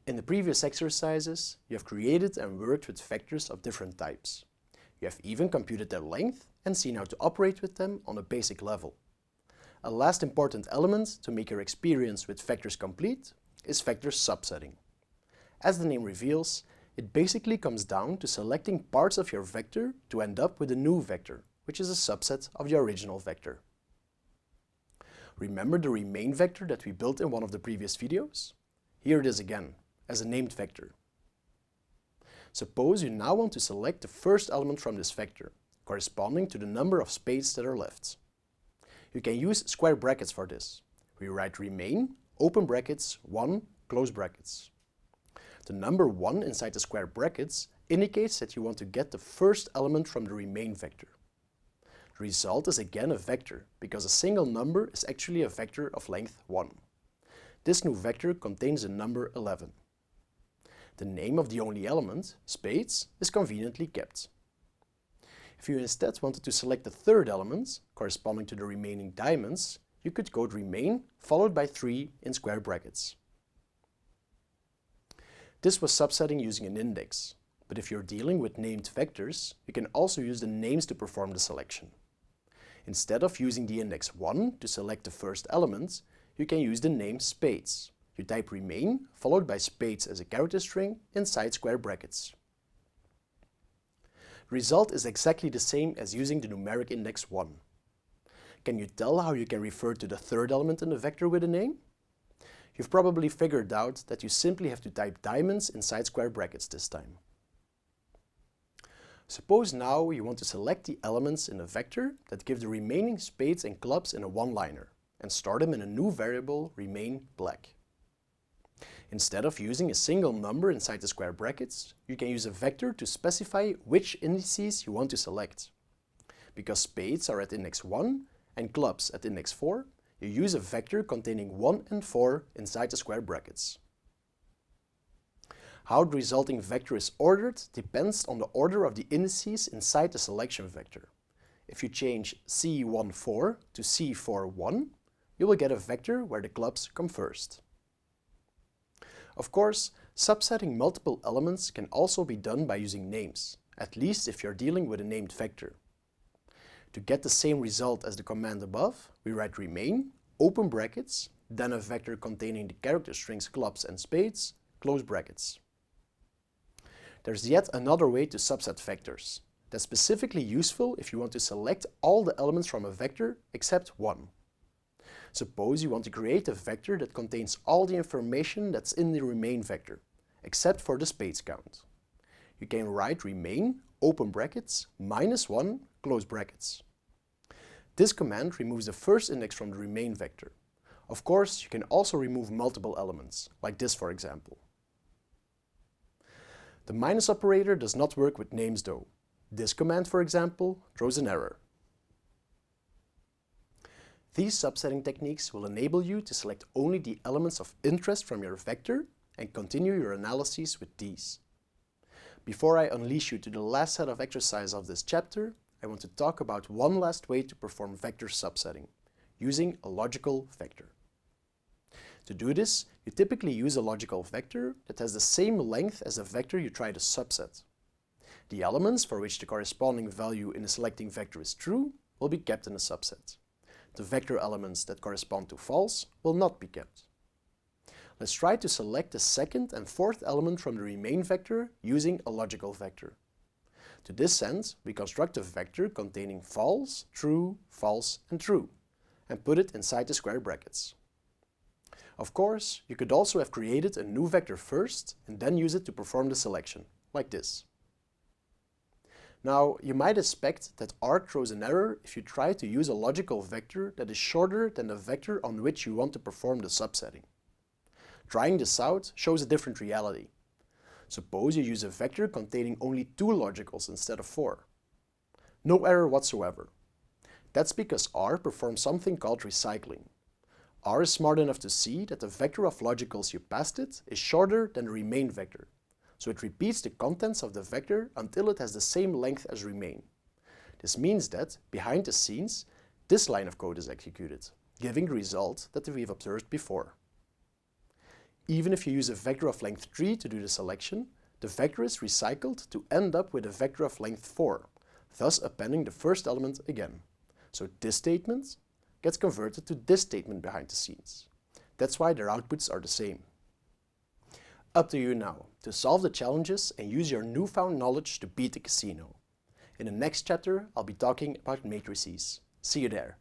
In the previous exercises, you have created and worked with vectors of different types. You have even computed their length and seen how to operate with them on a basic level. A last important element to make your experience with vectors complete is vector subsetting. As the name reveals, it basically comes down to selecting parts of your vector to end up with a new vector, which is a subset of the original vector. Remember the remain vector that we built in one of the previous videos? Here it is again, as a named vector. Suppose you now want to select the first element from this vector, corresponding to the number of spades that are left. You can use square brackets for this. We write remain, open brackets, 1, close brackets. The number 1 inside the square brackets indicates that you want to get the first element from the remain vector. The result is again a vector, because a single number is actually a vector of length 1. This new vector contains the number 11. The name of the only element, spades, is conveniently kept. If you instead wanted to select the third element, corresponding to the remaining diamonds, you could code remain followed by 3 in square brackets. This was subsetting using an index, but if you're dealing with named vectors, you can also use the names to perform the selection. Instead of using the index 1 to select the first element, you can use the name spades. You type remain followed by spades as a character string inside square brackets. The result is exactly the same as using the numeric index 1. Can you tell how you can refer to the third element in the vector with a name? You've probably figured out that you simply have to type diamonds inside square brackets this time. Suppose now you want to select the elements in a vector that give the remaining spades and clubs in a one-liner and store them in a new variable remain black. Instead of using a single number inside the square brackets, you can use a vector to specify which indices you want to select. Because spades are at index 1 and clubs at index 4, you use a vector containing 1 and 4 inside the square brackets. How the resulting vector is ordered depends on the order of the indices inside the selection vector. If you change C14 to C41, you will get a vector where the clubs come first. Of course, subsetting multiple elements can also be done by using names, at least if you're dealing with a named vector. To get the same result as the command above, we write remain, open brackets, then a vector containing the character strings clubs and spades, close brackets. There's yet another way to subset vectors. That's specifically useful if you want to select all the elements from a vector except one. Suppose you want to create a vector that contains all the information that's in the remain vector, except for the spades count. You can write remain, open brackets, -1, close brackets. This command removes the first index from the remain vector. Of course, you can also remove multiple elements, like this for example. The minus operator does not work with names though. This command, for example, throws an error. These subsetting techniques will enable you to select only the elements of interest from your vector and continue your analyses with these. Before I unleash you to the last set of exercises of this chapter, I want to talk about one last way to perform vector subsetting, using a logical vector. To do this, you typically use a logical vector that has the same length as the vector you try to subset. The elements for which the corresponding value in the selecting vector is true will be kept in the subset. The vector elements that correspond to false will not be kept. Let's try to select the second and fourth element from the remain vector using a logical vector. To this end, we construct a vector containing false, true, and true, and put it inside the square brackets. Of course, you could also have created a new vector first and then use it to perform the selection, like this. Now, you might expect that R throws an error if you try to use a logical vector that is shorter than the vector on which you want to perform the subsetting. Trying this out shows a different reality. Suppose you use a vector containing only 2 logicals instead of 4. No error whatsoever. That's because R performs something called recycling. R is smart enough to see that the vector of logicals you passed it is shorter than the remain vector, so it repeats the contents of the vector until it has the same length as remain. This means that, behind the scenes, this line of code is executed, giving the result that we've observed before. Even if you use a vector of length 3 to do the selection, the vector is recycled to end up with a vector of length 4, thus appending the first element again. So this statement gets converted to this statement behind the scenes. That's why their outputs are the same. Up to you now to solve the challenges and use your newfound knowledge to beat the casino. In the next chapter, I'll be talking about matrices. See you there.